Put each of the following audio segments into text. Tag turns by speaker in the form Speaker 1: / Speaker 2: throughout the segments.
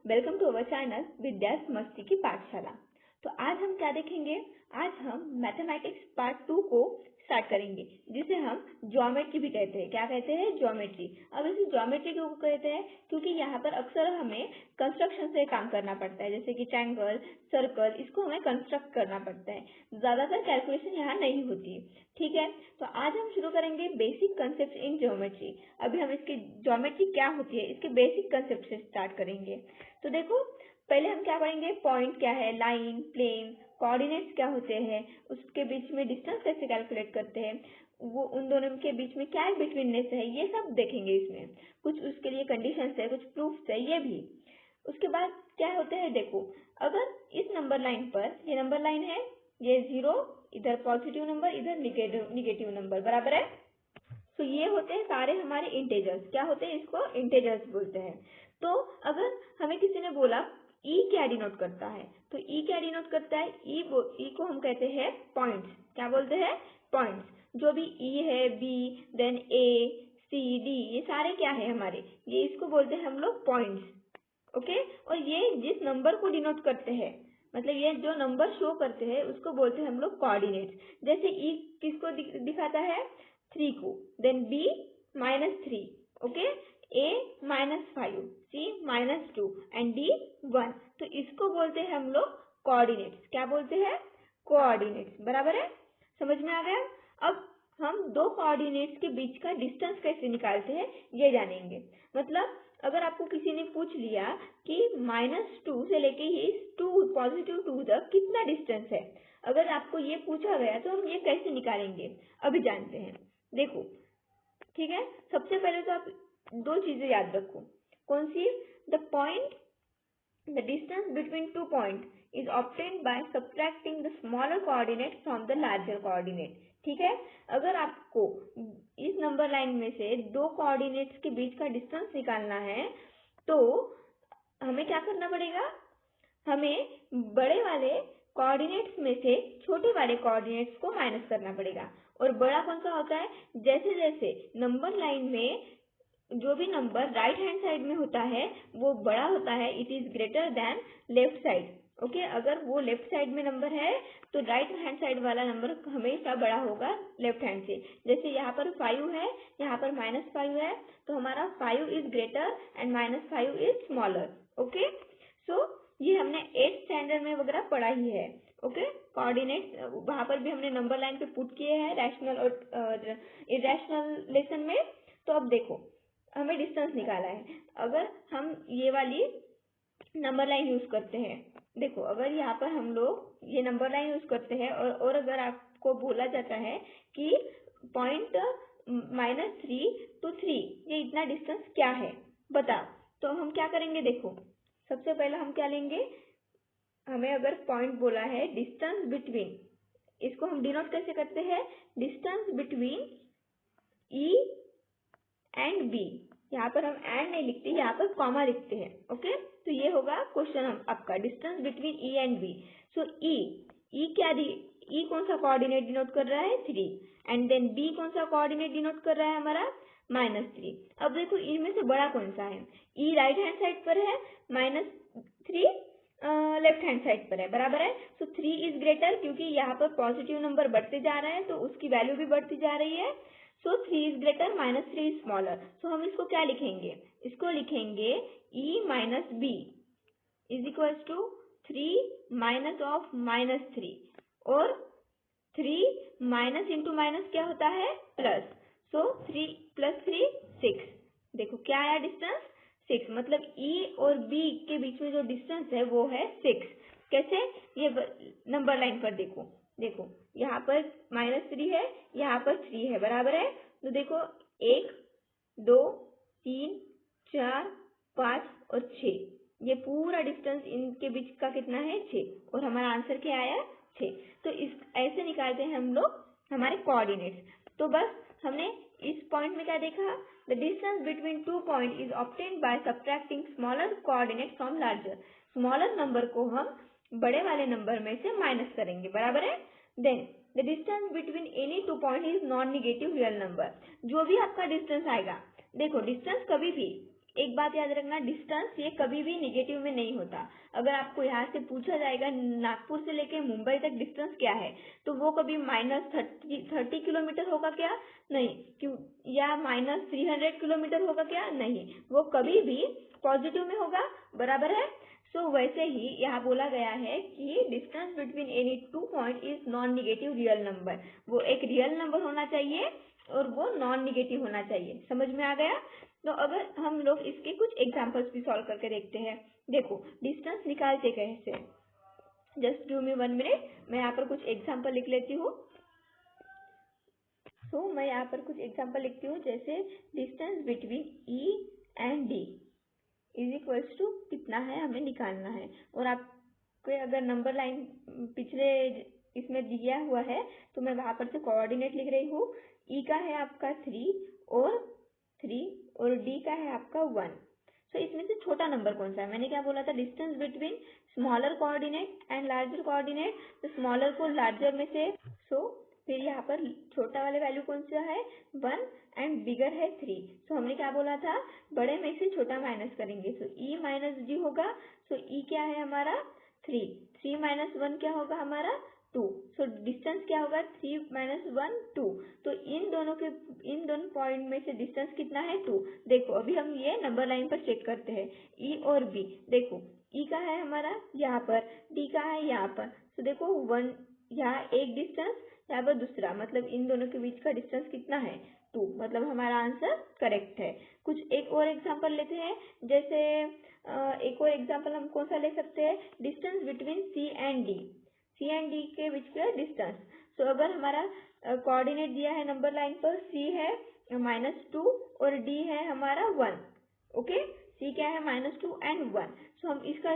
Speaker 1: Welcome to our channel विद्यास मस्ती की पाठशाला। तो आज हम क्या देखेंगे? आज हम मैथमेटिक्स पार्ट 2 को स्टार्ट करेंगे, जिसे हम ज्योमेट्री भी कहते हैं। क्या कहते हैं? ज्योमेट्री। अब इसे ज्योमेट्री क्यों कहते हैं? क्योंकि यहाँ पर अक्सर हमें कंस्ट्रक्शन से काम करना पड़ता है, जैसे कि ट्रायंगल, सर्कल, इसको हमें कंस्ट्रक्ट करना पड़ता है। ज्यादातर कैलकुलेशन यहाँ नहीं होती है। ठीक है, तो आज हम शुरू करेंगे बेसिक कंसेप्ट इन ज्योमेट्री। अभी हम इसकी ज्योमेट्री क्या होती है इसके बेसिक कंसेप्ट से स्टार्ट करेंगे। तो देखो, पहले हम क्या पढ़ेंगे? पॉइंट क्या है, लाइन, प्लेन, कोऑर्डिनेट्स क्या होते हैं, उसके बीच में डिस्टेंस कैसे कैलकुलेट करते हैं, वो उन दोनों के बीच में क्या बिटवीननेस है, ये सब देखेंगे। इसमें कुछ उसके लिए कंडीशंस है, कुछ प्रूफ्स है, ये भी। उसके बाद क्या होते हैं, देखो, अगर इस नंबर लाइन पर, ये नंबर लाइन है, ये 0, इधर पॉजिटिव नंबर, इधर निगेटिव नंबर, बराबर है। तो ये होते हैं सारे हमारे इंटेजर्स। क्या होते हैं? इसको इंटेजर्स बोलते हैं। तो अगर हमें किसी ने बोला ई क्या डिनोट करता है, तो ई क्या डिनोट करता है? ई को हम कहते हैं पॉइंट्स। क्या बोलते हैं? पॉइंट्स। जो भी ई है, बी, देन ए, सी, डी, ये सारे क्या है हमारे, ये इसको बोलते हैं हम लोग पॉइंट्स। ओके, और ये जिस नंबर को डिनोट करते हैं, मतलब ये जो नंबर शो करते हैं, उसको बोलते हैं हम लोग कोऑर्डिनेट्स। जैसे ई किसको दिखाता है? 3 को, then b -3, okay, a -5, c -2 and d 1। तो इसको बोलते हैं हम लोग कोऑर्डिनेट्स। क्या बोलते हैं? कोऑर्डिनेट्स, बराबर है। समझ में आ गया? अब हम दो कोऑर्डिनेट्स के बीच का डिस्टेंस कैसे निकालते हैं ये जानेंगे। मतलब अगर आपको किसी ने पूछ लिया कि -2 से लेके ये 2 पॉजिटिव 2 तक कितना डिस्टेंस है, अगर आपको ये पूछा गया तो हम ये कैसे निकालेंगे, अभी जानते हैं। देखो, ठीक है, सबसे पहले तो आप दो चीजें याद रखो। कौन सी? The point, the distance between two point is obtained by subtracting the smaller coordinate from the larger coordinate. ठीक है, अगर आपको इस नंबर लाइन में से दो कोऑर्डिनेट्स के बीच का डिस्टेंस निकालना है, तो हमें क्या करना पड़ेगा? हमें बड़े वाले कोऑर्डिनेट्स में से छोटे वाले कोऑर्डिनेट्स को माइनस करना पड़ेगा। और बड़ा कौन सा होता है? जैसे जैसे नंबर लाइन में जो भी नंबर राइट हैंड साइड में होता है वो बड़ा होता है, it is greater than left side. Okay, अगर वो लेफ्ट साइड में नंबर है तो राइट हैंड साइड वाला नंबर हमेशा बड़ा होगा लेफ्ट हैंड से। जैसे यहाँ पर 5 है, यहाँ पर -5 है, तो हमारा 5 is greater and -5 is smaller. Okay, so ये हमने 8th स्टैंडर्ड में वगैरह पढ़ा ही है। ओके, कोऑर्डिनेट्स वहां पर भी हमने नंबर लाइन पे पुट किए हैं, रैशनल और इरेशनल लेसन में। तो अब देखो, हमें डिस्टेंस निकाला है। अगर हम ये वाली नंबर लाइन यूज करते हैं, देखो, अगर यहाँ पर हम लोग ये नंबर लाइन यूज करते हैं और अगर आपको बोला जाता है कि पॉइंट -3 to 3 ये इतना डिस्टेंस क्या है, बताओ। तो हम क्या करेंगे? देखो, सबसे पहले हम क्या लेंगे? हमें अगर पॉइंट बोला है डिस्टेंस बिटवीन, इसको हम डिनोट कैसे करते हैं? Distance between E and b. यहाँ पर हम एंड नहीं लिखते, यहाँ पर कॉमा लिखते हैं। ओके, तो ये होगा क्वेश्चन हम आपका, distance between E and B. So E क्या ई कौन सा कोऑर्डिनेट डिनोट कर रहा है? 3, एंड देन बी कौन सा कोऑर्डिनेट डिनोट कर रहा है हमारा? -3। अब देखो, इनमें से बड़ा कौन सा है? ई राइट हैंड साइड पर है, -3 लेफ्ट हैंड साइड पर है, बराबर है। सो 3 इज ग्रेटर, क्योंकि यहाँ पर पॉजिटिव नंबर बढ़ते जा रहा है तो उसकी वैल्यू भी बढ़ती जा रही है। So 3 is greater, -3 is smaller. So हम इसको क्या लिखेंगे? इसको लिखेंगे E minus B is equal to 3 minus of -3, और 3 माइनस इंटू माइनस क्या होता है? प्लस। सो 3 + 3 6। देखो क्या आया डिस्टेंस? 6। मतलब ई और बी के बीच में जो डिस्टेंस है वो है 6। कैसे? ये नंबर लाइन पर देखो, देखो यहाँ पर -3 है, यहाँ पर 3 है, बराबर है। तो देखो, 1, 2, 3, 4, 5 और 6, ये पूरा डिस्टेंस इनके बीच का कितना है? 6। और हमारा आंसर क्या आया? 6। तो इस ऐसे निकालते हैं हम लोग हमारे कोऑर्डिनेट्स। तो बस हमने इस पॉइंट में क्या देखा? The distance between two point is obtained by subtracting smaller coordinate from larger. Smaller number को हम बड़े वाले नंबर में से माइनस करेंगे, बराबर है। Then the distance between any two point is non negative real number. जो भी आपका डिस्टेंस आएगा, देखो डिस्टेंस कभी भी एक बात याद रखना, डिस्टेंस ये कभी भी नेगेटिव में नहीं होता। अगर आपको यहाँ से पूछा जाएगा नागपुर से लेके मुंबई तक डिस्टेंस क्या है, तो वो कभी -30 किलोमीटर होगा क्या? नहीं। क्यों? या -300 किलोमीटर होगा क्या? नहीं। वो कभी भी पॉजिटिव में होगा, बराबर है। वैसे ही यहाँ बोला गया है कि distance between any two point is non negative real number. वो एक रियल नंबर होना चाहिए और वो नॉन निगेटिव होना चाहिए। समझ में आ गया? तो अगर हम लोग इसके कुछ एग्जांपल्स भी सॉल्व करके देखते हैं। देखो डिस्टेंस निकालते कैसे, जस्ट गिव मी 1 मिनट, मैं यहाँ पर कुछ एग्जांपल लिख लेती हूँ। मैं यहाँ पर कुछ एग्जांपल लिखती हूँ, जैसे distance between E and d is equals to कितना है हमें निकालना है। और आपके अगर नंबर लाइन पिछले इसमें दिया हुआ है तो मैं वहां पर से कोऑर्डिनेट लिख रही हूँ। ई का है आपका 3 और डी का है आपका 1। इसमें से छोटा नंबर कौन सा है? मैंने क्या बोला था, distance between smaller coordinate and larger coordinate. तो स्मॉलर को लार्जर में से फिर यहाँ पर छोटा वाले वैल्यू कौन सा है? 1 एंड बिगर है 3। हमने क्या बोला था, बड़े में से छोटा माइनस करेंगे। ई माइनस डी होगा। ई क्या है हमारा 3 माइनस 1 क्या होगा हमारा 2। डिस्टेंस क्या होगा 3 माइनस 1 2। तो इन दोनों पॉइंट में से डिस्टेंस कितना है 2। देखो अभी हम ये नंबर लाइन पर चेक करते हैं, ई और बी। देखो ई का है हमारा यहाँ पर, डी का है यहाँ पर। तो देखो 1 यहाँ एक डिस्टेंस, यहाँ पर दूसरा, मतलब इन दोनों के बीच का डिस्टेंस कितना है 2। मतलब हमारा आंसर करेक्ट है। कुछ एक और एग्जांपल लेते हैं, जैसे एक और एग्जांपल हम कौन सा ले सकते हैं, distance between c and d के बीच का डिस्टेंस। अगर हमारा कोऑर्डिनेट दिया है नंबर लाइन पर, सी है -2 और डी है हमारा 1। ओके, सी क्या है -2 एंड 1। हम इसका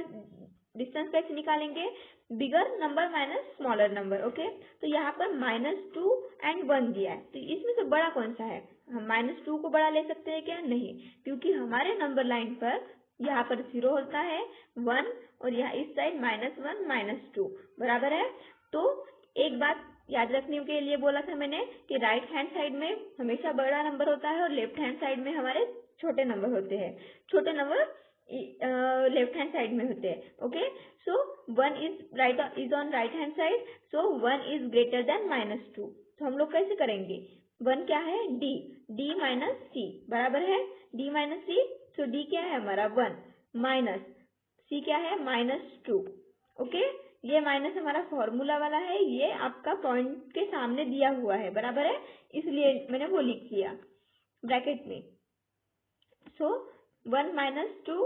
Speaker 1: डिस्टेंस कैसे निकालेंगे, bigger number minus smaller number. Okay, तो यहाँ पर -2 एंड 1 दिया है, तो इसमें से बड़ा कौन सा है? हम -2 को बड़ा ले सकते हैं क्या? नहीं, क्योंकि हमारे नंबर लाइन पर यहाँ पर 0 होता है, 1 और यहाँ इस साइड -1 -2, बराबर है। तो एक बात याद रखने के लिए बोला था मैंने कि राइट हैंड साइड में हमेशा बड़ा नंबर होता है और लेफ्ट हैंड साइड में हमारे छोटे नंबर होते हैं। छोटे नंबर लेफ्ट हैंड साइड में होते हैं। Okay, 1 is on right hand side, 1 is greater than -2। तो हम लोग कैसे करेंगे, 1 क्या है डी माइनस सी, बराबर है डी माइनस सी। डी क्या है हमारा 1 माइनस सी क्या है -2। ओके, ये माइनस हमारा फॉर्मूला वाला है, ये आपका पॉइंट के सामने दिया हुआ है, बराबर है, इसलिए मैंने वो लिख दिया ब्रैकेट में। 1 माइनस 2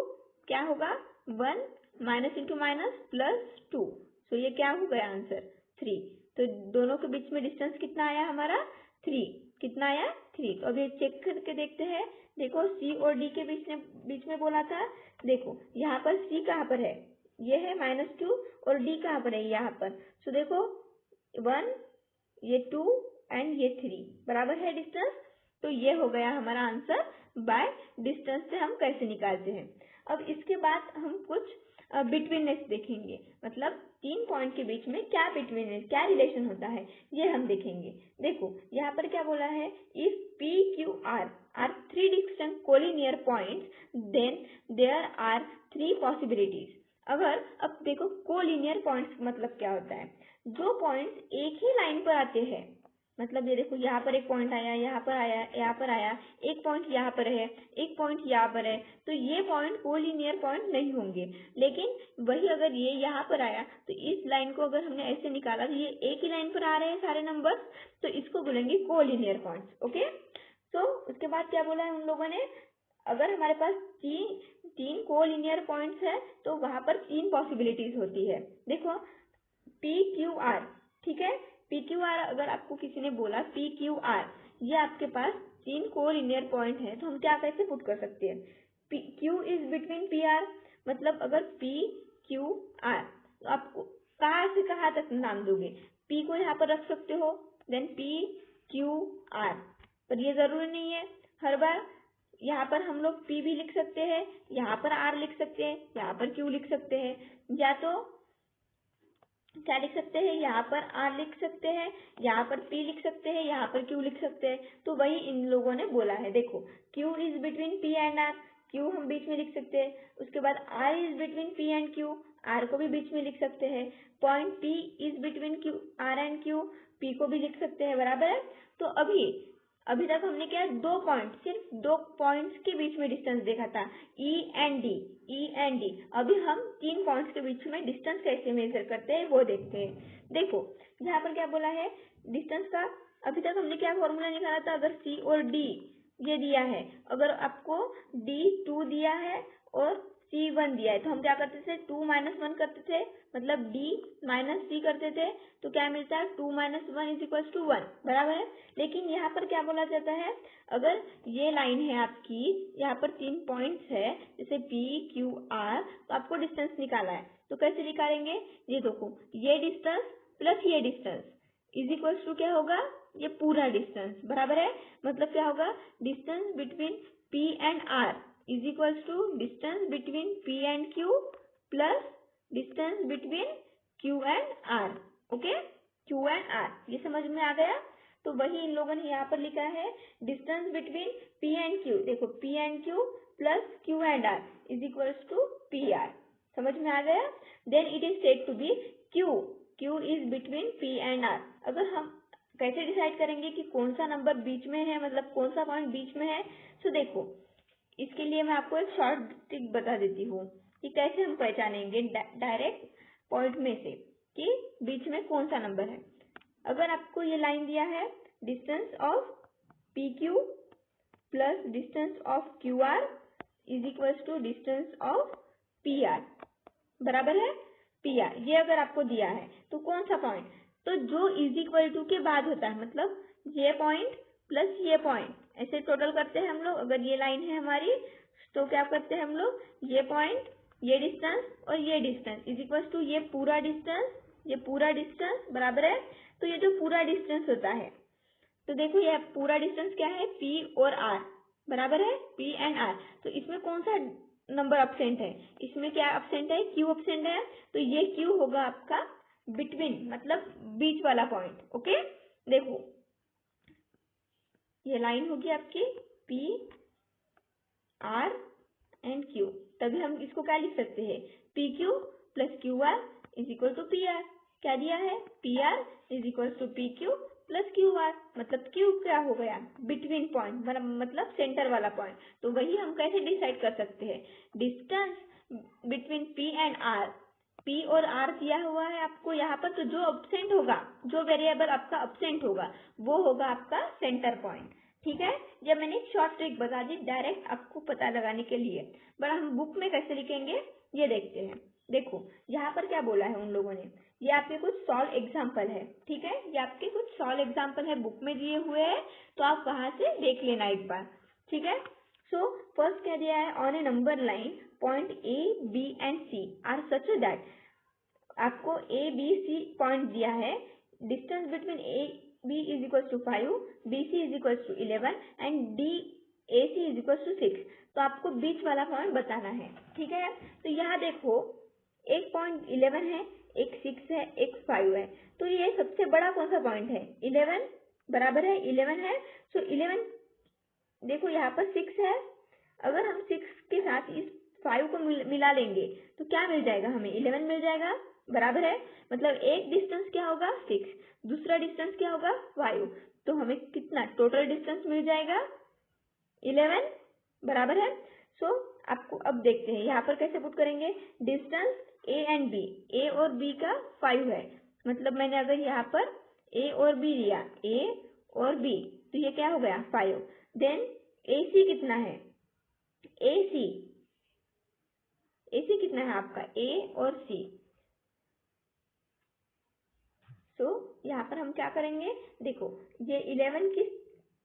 Speaker 1: क्या होगा, 1 माइनस इंटू माइनस प्लस 2। ये क्या हो गया आंसर 3। तो दोनों के बीच में डिस्टेंस कितना आया हमारा 3। कितना आया 3। तो अभी चेक करके देखते हैं। देखो सी और डी के बीच में बोला था, देखो यहाँ पर सी कहाँ पर है, ये है -2 और डी कहाँ पर है यहाँ पर। देखो 1 ये 2 एंड ये 3, बराबर है डिस्टेंस। तो ये हो गया हमारा आंसर बाय डिस्टेंस से हम कैसे निकालते हैं। अब इसके बाद हम कुछ बिटवीननेस देखेंगे, मतलब 3 पॉइंट के बीच में क्या बिटवीननेस, क्या रिलेशन होता है, ये हम देखेंगे। देखो यहाँ पर क्या बोला है, if P Q R are 3 distinct collinear points, then there are 3 possibilities। अगर अब देखो कोलिनियर पॉइंट्स मतलब क्या होता है, जो पॉइंट्स एक ही लाइन पर आते हैं। मतलब ये देखो यहाँ पर एक पॉइंट आया, यहाँ पर आया, यहाँ पर आया, एक पॉइंट यहाँ पर है, एक पॉइंट यहाँ पर है, तो ये पॉइंट कोलिनियर पॉइंट नहीं होंगे। लेकिन वही अगर ये यहाँ पर आया, तो इस लाइन को अगर हमने ऐसे निकाला तो ये एक ही लाइन पर आ रहे हैं सारे नंबर, तो इसको बोलेंगे कोलिनियर पॉइंट्स। ओके, उसके बाद क्या बोला है उन लोगों ने, अगर हमारे पास तीन कोलिनियर पॉइंट्स है तो वहां पर 3 पॉसिबिलिटीज होती है। देखो PQR, ठीक है, PQR अगर आपको किसी ने बोला PQR, ये आपके पास 3 कोलिनियर पॉइंट है, तो हम क्या कैसे पुट कर सकते हैं, Q इज बिटवीन PR, मतलब अगर PQR, तो आप कहाँ से कहाँ तक नाम दोगे, P को यहाँ पर रख सकते हो, देन PQR, पर ये जरूरी नहीं है हर बार। यहाँ पर हम लोग P भी लिख सकते हैं, यहाँ पर R लिख सकते हैं, यहाँ पर Q लिख सकते हैं, या तो क्या लिख सकते हैं, यहाँ पर R लिख सकते हैं, यहाँ पर P लिख सकते हैं, यहाँ पर Q लिख सकते हैं। तो वही इन लोगों ने बोला है। देखो Q is between P and R, Q हम बीच में लिख सकते हैं। उसके बाद R is between P and Q, R को भी बीच में लिख सकते हैं। Point P is between R and Q, P को भी लिख सकते हैं, बराबर है। तो अभी तक हमने क्या दो पॉइंट, सिर्फ दो पॉइंट्स के बीच में डिस्टेंस देखा था, E एंड D। अभी हम 3 पॉइंट्स के बीच में डिस्टेंस कैसे मेजर करते हैं वो देखते हैं। देखो यहाँ पर क्या बोला है डिस्टेंस का, अभी तक हमने क्या फॉर्मूला निकाला था, अगर C और D ये दिया है, अगर आपको D 2 दिया है और C 1 दिया है, तो हम क्या करते थे 2 - 1 करते थे, मतलब D माइनस C करते थे, तो क्या मिलता है 2 - 1 = 1, बराबर है। लेकिन यहाँ पर क्या बोला जाता है, अगर ये लाइन है आपकी, यहाँ पर 3 पॉइंट्स है जैसे P Q R, तो आपको डिस्टेंस निकाला है, तो कैसे निकालेंगे, ये देखो ये डिस्टेंस प्लस ये डिस्टेंस इज इक्वल्स टू क्या होगा, ये पूरा डिस्टेंस, बराबर है। मतलब क्या होगा, distance between P and R is equals to distance between P and Q plus distance between Q and R। Okay, Q and R, ये समझ में आ गया। तो वही इन लोगों ने यहाँ पर लिखा है distance between P and Q, देखो P and Q plus Q and R is equals to PR, समझ में आ गया। Then it is said to be Q is between P and R। अगर हम कैसे डिसाइड करेंगे कि कौन सा नंबर बीच में है, मतलब कौन सा पॉइंट बीच में है, तो देखो इसके लिए मैं आपको एक शॉर्ट ट्रिक बता देती हूँ कि कैसे हम पहचानेंगे डायरेक्ट पॉइंट में से कि बीच में कौन सा नंबर है। अगर आपको ये लाइन दिया है distance of PQ plus distance of QR is equals to distance of PR, बराबर है PR, ये अगर आपको दिया है तो कौन सा पॉइंट, तो जो इज इक्वल टू के बाद होता है, मतलब ये पॉइंट प्लस ये पॉइंट, ऐसे टोटल करते हैं हम लोग। अगर ये लाइन है हमारी तो क्या करते हैं हम लोग, ये पॉइंट, ये डिस्टेंस और ये डिस्टेंस इज इक्वल टू ये पूरा डिस्टेंस, बराबर है। तो ये जो पूरा डिस्टेंस होता है, तो देखो ये पूरा डिस्टेंस क्या है, P और R, बराबर है, P एंड R। तो इसमें कौन सा नंबर अब्सेंट है, इसमें क्या अब्सेंट है, Q अब्सेंट है। तो ये Q होगा आपका बिटवीन, मतलब बीच वाला पॉइंट। ओके, देखो ये लाइन होगी आपकी P R एंड Q, तभी हम इसको क्या लिख सकते हैं, PQ plus QR is equal to PR। क्या दिया है, PR is equal to PQ plus QR, मतलब Q क्या हो गया, बिटवीन पॉइंट, मतलब सेंटर वाला पॉइंट। तो वही हम कैसे डिसाइड कर सकते हैं, distance between P and R, P और R दिया हुआ है आपको यहाँ पर, तो जो अब्सेंट होगा, जो वेरिएबल आपका अब्सेंट होगा वो होगा आपका सेंटर पॉइंट। ठीक है, जब मैंने एक शॉर्ट ट्रिक बता दी डायरेक्ट आपको पता लगाने के लिए, पर हम बुक में कैसे लिखेंगे ये देखते हैं। देखो यहाँ पर क्या बोला है उन लोगों ने, ये आपके कुछ सॉल्व एग्जाम्पल है, ठीक है, ये आपके कुछ सॉल्व एग्जाम्पल है बुक में दिए हुए हैं, तो आप वहां से देख लेना एक बार, ठीक है। सो फर्स्ट क्या दिया है, on a number line point A, B and C are such that, आपको A, B, C पॉइंट दिया है, distance between A, B is equal to 5, BC is equal to 11 and DAC is equal to 6। तो आपको बीच वाला point बताना है, ठीक है। तो यहाँ देखो एक पॉइंट 11 है, एक 6 है, एक 5 है, तो ये सबसे बड़ा कौन सा पॉइंट है, 11, बराबर है 11 है। सो 11, देखो यहाँ पर 6 है, अगर हम 6 के साथ इस 5 को मिला लेंगे तो क्या मिल जाएगा, हमें 11 मिल जाएगा, बराबर है। मतलब एक डिस्टेंस क्या होगा 6, दूसरा डिस्टेंस क्या होगा 5, तो हमें कितना टोटल डिस्टेंस मिल जाएगा 11, बराबर है। सो आपको अब देखते हैं यहाँ पर कैसे पुट करेंगे, distance A and B, A और B का 5 है, मतलब मैंने अगर यहाँ पर A और B लिया, A और B, तो ये क्या हो गया 5। देन AC कितना है, AC कितना है आपका A और C। सो यहाँ पर हम क्या करेंगे, देखो ये 11 किस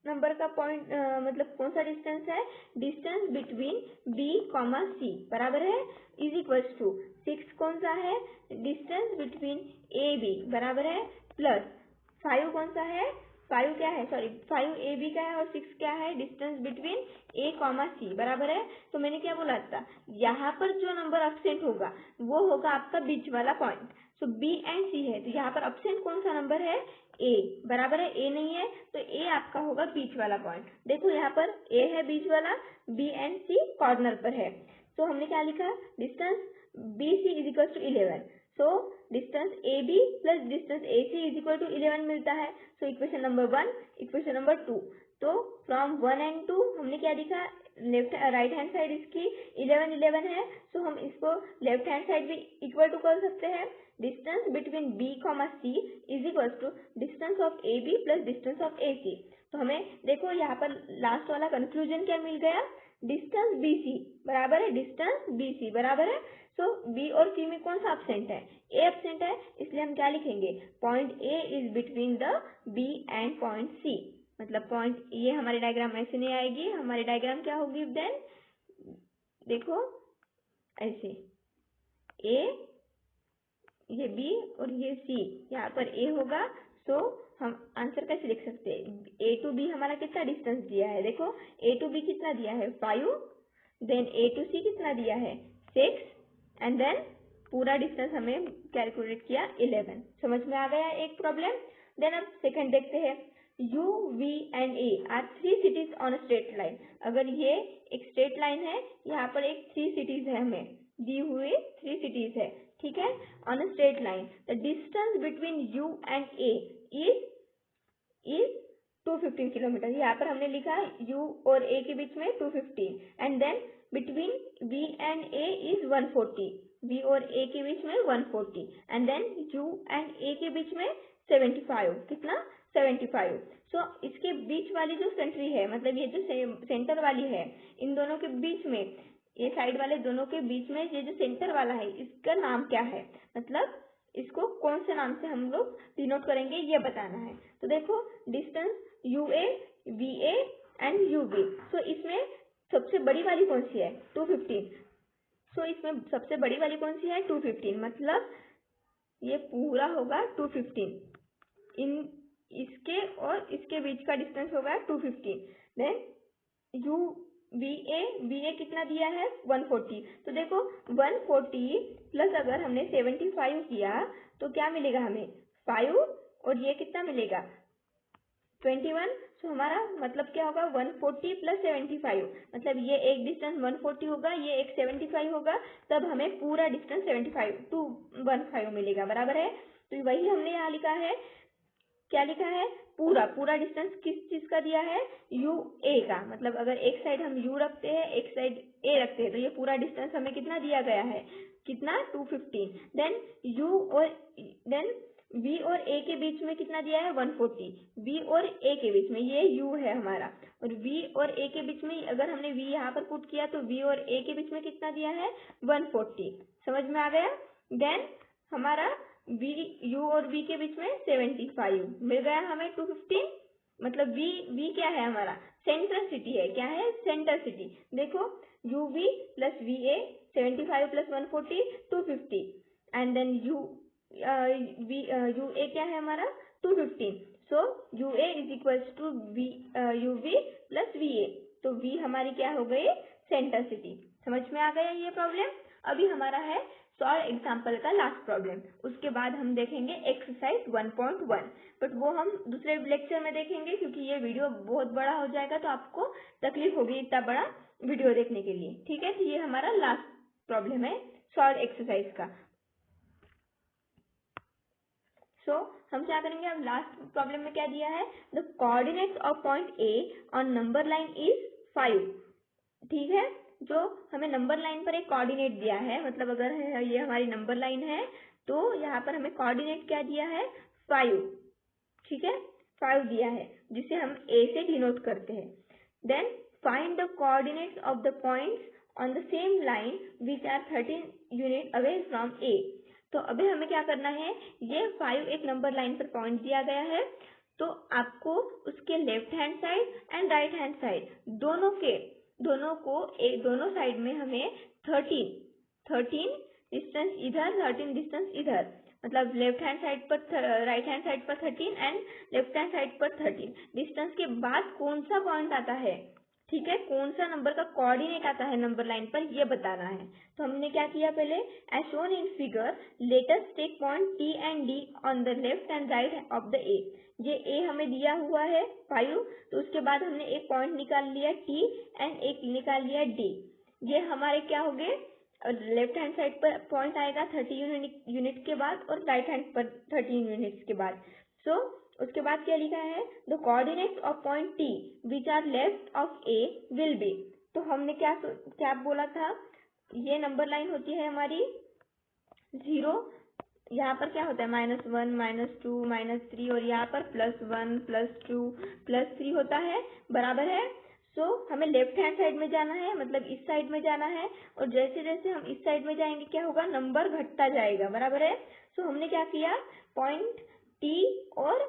Speaker 1: नंबर का पॉइंट, मतलब कौन सा डिस्टेंस है, डिस्टेंस बिटवीन B, C, बराबर है, इज इक्वल्स टू 6 कौन सा है, डिस्टेंस बिटवीन AB, बराबर है, प्लस 5 कौन सा है, 5 क्या है, सॉरी 5 AB का है और 6 क्या है, डिस्टेंस बिटवीन A, C, बराबर है। तो मैंने क्या बोला था, यहाँ पर जो नंबर अब्सेंट होगा वो होगा आपका बीच वाला पॉइंट। सो बी एंड सी है, तो यहाँ पर अब्सेंट कौन सा नंबर है, ए, बराबर है, ए नहीं है तो ए आपका होगा बीच वाला पॉइंट। देखो यहाँ पर ए है बीच वाला, बी एंड सी कॉर्नर पर है। सो हमने क्या लिखा, distance b c is equal to 11। So distance a B plus distance a c is equal to 11 मिलता है। So equation number 1, equation number 2। तो फ्रॉम 1 एंड 2 हमने क्या लिखा, लेफ्ट राइट हैंड साइड इसकी 11 11 है, सो हम इसको लेफ्ट हैंड साइड भी इक्वल टू कर सकते हैं। Distance between B comma C is equal to distance of A B plus distance of A C. तो हमें देखो यहाँ पर लास्ट वाला कंक्लूजन क्या मिल गया, डिस्टेंस बी सी बराबर है डिस्टेंस बी सी बराबर है। सो बी और सी में कौन सा अब्सेंट है, ए अब्सेंट है, इसलिए हम क्या लिखेंगे, point a is between the b and point c. मतलब पॉइंट, ये हमारी डायग्राम ऐसे नहीं आएगी, हमारी डायग्राम क्या होगी देन, देखो ऐसे, ए, ये बी और ये सी, यहाँ पर ए होगा। सो हम आंसर कैसे लिख सकते हैं, ए टू बी हमारा कितना डिस्टेंस दिया है, देखो ए टू बी कितना दिया है 5, देन ए टू सी कितना दिया है 6, एंड देन पूरा डिस्टेंस हमें कैलकुलेट किया 11। समझ में आ गया एक प्रॉब्लम। देन अब सेकंड देखते हैं, U, V and A are 3 cities on a straight line। अगर ये एक स्ट्रेट लाइन है, यहाँ पर एक 3 cities है, हमें दी हुई 3 cities है, ठीक है, on a straight line. The distance between U and A is 215 kilometre. यहाँ पर हमने लिखा U और A के बीच में 215, and then between V and A is 140, V और A के बीच में 140, and then U and A के बीच में 75, कितना 75। सो इसके बीच वाली जो कंट्री है, मतलब ये जो सेंटर वाली है, इन दोनों के बीच में, ये साइड वाले दोनों के बीच में ये जो सेंटर वाला है, इसका नाम क्या है, मतलब इसको कौन से नाम से हम लोग डिनोट करेंगे ये बताना है। तो देखो distance U A, V A and U B. So इसमें सबसे बड़ी वाली कौन सी है, 215। सो इसमें सबसे बड़ी वाली कौन सी है, 215, मतलब ये पूरा होगा 215, इन इसके और इसके बीच का डिस्टेंस होगा 215। देन यू बी ए कितना दिया है 140। तो देखो 140 प्लस अगर हमने 75 किया तो क्या मिलेगा हमें 5, और ये कितना मिलेगा 21। सो हमारा मतलब क्या होगा 140 प्लस 75, मतलब ये एक डिस्टेंस 140 होगा, ये एक 75 होगा, तब हमें पूरा डिस्टेंस 215 मिलेगा, बराबर है। तो वही हमने यहाँ लिखा है, क्या लिखा है, पूरा डिस्टेंस किस चीज का दिया है, यू ए का। मतलब अगर एक साइड हम यू रखते हैं, एक साइड ए रखते हैं, तो ये पूरा डिस्टेंस हमें कितना दिया गया है, कितना 215। देन यू और देन वी और ए के बीच में कितना दिया है 140, वी और ए के बीच में, ये यू है हमारा, और वी और ए के बीच में अगर हमने वी यहाँ पर पुट किया तो वी और ए के बीच में कितना दिया है 140। समझ में आ गया। देन हमारा बी, यू और बी के बीच में 75 मिल गया हमें 215। मतलब वी क्या है हमारा, सेंट्रल सिटी है, क्या है सेंटर सिटी। देखो U B plus V A 75 plus 140 250, and then U A क्या है हमारा 215। So U A is equal to V U B plus V A. तो वी हमारी क्या हो गई, सेंटर सिटी। समझ में आ गया ये प्रॉब्लम। अभी हमारा है सॉल्व एग्जाम्पल का लास्ट प्रॉब्लम, उसके बाद हम देखेंगे एक्सरसाइज 1.1, बट वो हम दूसरे लेक्चर में देखेंगे क्योंकि ये वीडियो बहुत बड़ा हो जाएगा, तो आपको तकलीफ होगी इतना बड़ा वीडियो देखने के लिए, ठीक है। तो ये हमारा लास्ट प्रॉब्लम है सॉल्व एक्सरसाइज का। सो हम क्या करेंगे, अब लास्ट प्रॉब्लम में क्या दिया है, the coordinates of point A on number line is 5, ठीक है। जो हमें नंबर लाइन पर एक कोऑर्डिनेट दिया है, मतलब अगर ये हमारी नंबर लाइन है तो यहाँ पर हमें कोऑर्डिनेट क्या दिया है 5, ठीक है, 5 दिया है, जिसे हम ए से डिनोट करते हैं। Then find the coordinates of the points on the same line which are 13 unit away from A. तो अभी हमें क्या करना है, ये 5 एक नंबर लाइन पर पॉइंट दिया गया है, तो आपको उसके left hand side and right hand side दोनों साइड में हमें 13 डिस्टेंस इधर, 13 डिस्टेंस इधर, मतलब लेफ्ट हैंड साइड पर राइट हैंड साइड पर 13 एंड लेफ्ट हैंड साइड पर 13 डिस्टेंस के बाद कौन सा पॉइंट आता है, ठीक है, कौन सा नंबर का कोऑर्डिनेट आता है नंबर लाइन पर ये बताना है। तो हमने क्या किया पहले, as shown in figure let us take point T and D on the left and right of the A। ये A हमें दिया हुआ है 5, तो उसके बाद हमने एक पॉइंट निकाल लिया T एंड एक निकाल लिया D। ये हमारे क्या हो गए, लेफ्ट हैंड साइड पर पॉइंट आएगा 30 यूनिट के बाद और राइट हैंड पर 30 यूनिट्स के बाद। सो उसके बाद क्या लिखा है, the coordinates of point T which are left of A will be. तो हमने क्या बोला था, ये नंबर लाइन होती है हमारी 0, यहाँ पर क्या होता है -1 -2 -3 और यहाँ पर +1 +2 +3 होता है, बराबर है। सो हमें लेफ्ट हैंड साइड में जाना है, मतलब इस साइड में जाना है, और जैसे जैसे हम इस साइड में जाएंगे क्या होगा, नंबर घटता जाएगा, बराबर है। सो हमने क्या किया, पॉइंट T और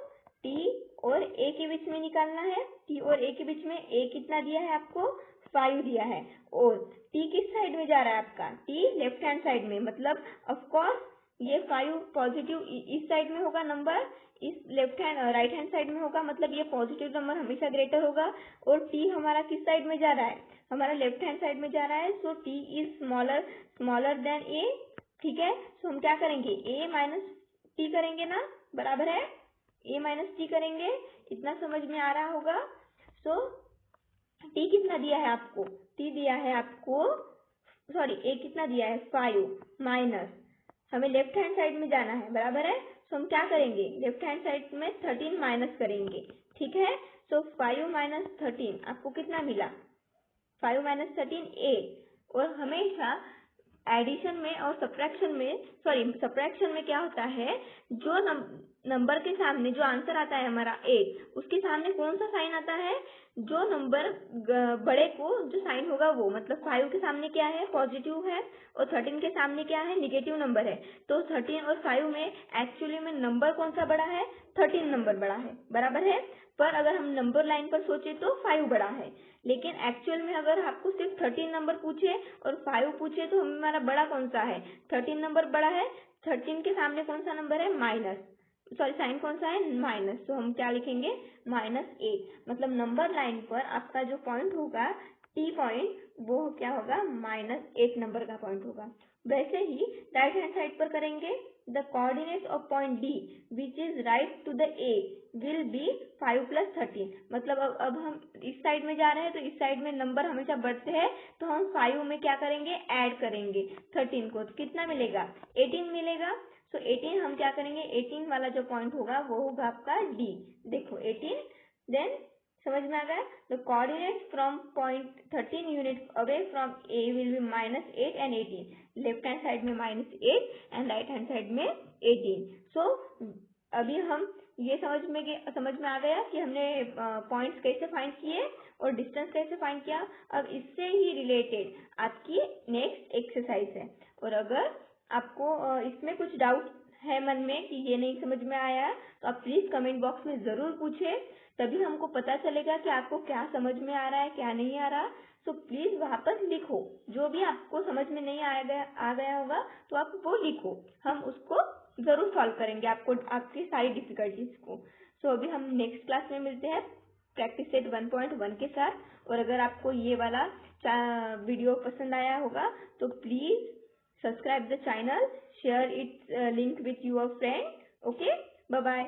Speaker 1: A के बीच में निकालना है। T और A के बीच में A कितना दिया है आपको, 5 दिया है, और T किस साइड में जा रहा है आपका, T लेफ्ट हैंड साइड में, मतलब ऑफ कोर्स ये 5 पॉजिटिव इस साइड में होगा नंबर, इस राइट हैंड साइड में होगा, मतलब ये पॉजिटिव नंबर हमेशा ग्रेटर होगा। और T हमारा किस साइड में जा रहा है, हमारा लेफ्ट हैंड साइड में जा रहा है। सो T is smaller than A, ठीक है। सो हम क्या करेंगे, A माइनस T करेंगे ना, बराबर है, A माइनस T करेंगे, इतना समझ में आ रहा होगा। सो T कितना दिया है आपको, T दिया है आपको, सॉरी A कितना दिया है 5, माइनस हमें लेफ्ट हैंड साइड में जाना है, बराबर है। सो हम क्या करेंगे, लेफ्ट हैंड साइड में 13 माइनस करेंगे, ठीक है। सो 5 माइनस 13 आपको कितना मिला, 5 माइनस 13 8। और हमेशा एडिशन में और सब्ट्रैक्शन में क्या होता है, जो नंबर के सामने जो आंसर आता है हमारा 8, उसके सामने कौन सा साइन आता है, जो नंबर बड़े को जो साइन होगा वो, मतलब 5 के सामने क्या है, पॉजिटिव है, और 13 के सामने क्या है, निगेटिव नंबर है। तो 13 और 5 में एक्चुअली में नंबर कौन सा बड़ा है, 13 नंबर बड़ा है, बराबर है। पर अगर हम नंबर लाइन पर सोचे तो 5 बड़ा है, लेकिन एक्चुअल में अगर आपको सिर्फ 13 नंबर पूछे और 5 पूछे तो हमारा बड़ा कौन सा है, 13 नंबर बड़ा है। 13 के सामने कौन सा नंबर है, साइन कौन सा है, माइनस। तो हम क्या लिखेंगे, -8, मतलब नंबर लाइन पर आपका जो पॉइंट होगा T पॉइंट, वो क्या होगा, -8 नंबर का पॉइंट होगा। वैसे ही राइट हैंड साइड पर करेंगे, the coordinates of point D which is right to the A will be 5 + 13। मतलब अब हम इस साइड में जा रहे हैं, तो इस साइड में नंबर हमेशा बढ़ते हैं, तो हम 5 में क्या करेंगे, ऐड करेंगे 13 को, तो कितना मिलेगा, 18 मिलेगा। सो 18 हम क्या करेंगे, 18 वाला जो पॉइंट होगा वो होगा आपका D। देखो 18, देन समझ में आ गया, the coordinate from point 13 unit away from A will B -8 and 18। Left hand side में -8 एंड राइट हैंड साइड में 18। सो अभी हम ये समझ में आ गया कि हमने पॉइंट्स कैसे फाइंड किए और डिस्टेंस कैसे फाइंड किया। अब इससे ही रिलेटेड आपकी नेक्स्ट एक्सरसाइज है, और अगर आपको इसमें कुछ डाउट है मन में कि ये नहीं समझ में आया, तो आप प्लीज कमेंट बॉक्स में जरूर पूछे, तभी हमको पता चलेगा कि आपको क्या समझ में आ रहा है, क्या नहीं आ रहा। सो प्लीज वहां पर लिखो, जो भी आपको समझ में नहीं आ गया होगा तो आप वो लिखो, हम उसको जरूर सॉल्व करेंगे आपको, आपकी सारी डिफिकल्टीज को। सो अभी हम नेक्स्ट क्लास में मिलते हैं प्रैक्टिस सेट 1.1 के साथ। और अगर आपको ये वाला वीडियो पसंद आया होगा तो please subscribe the channel, share its link with your friend. Okay, bye bye.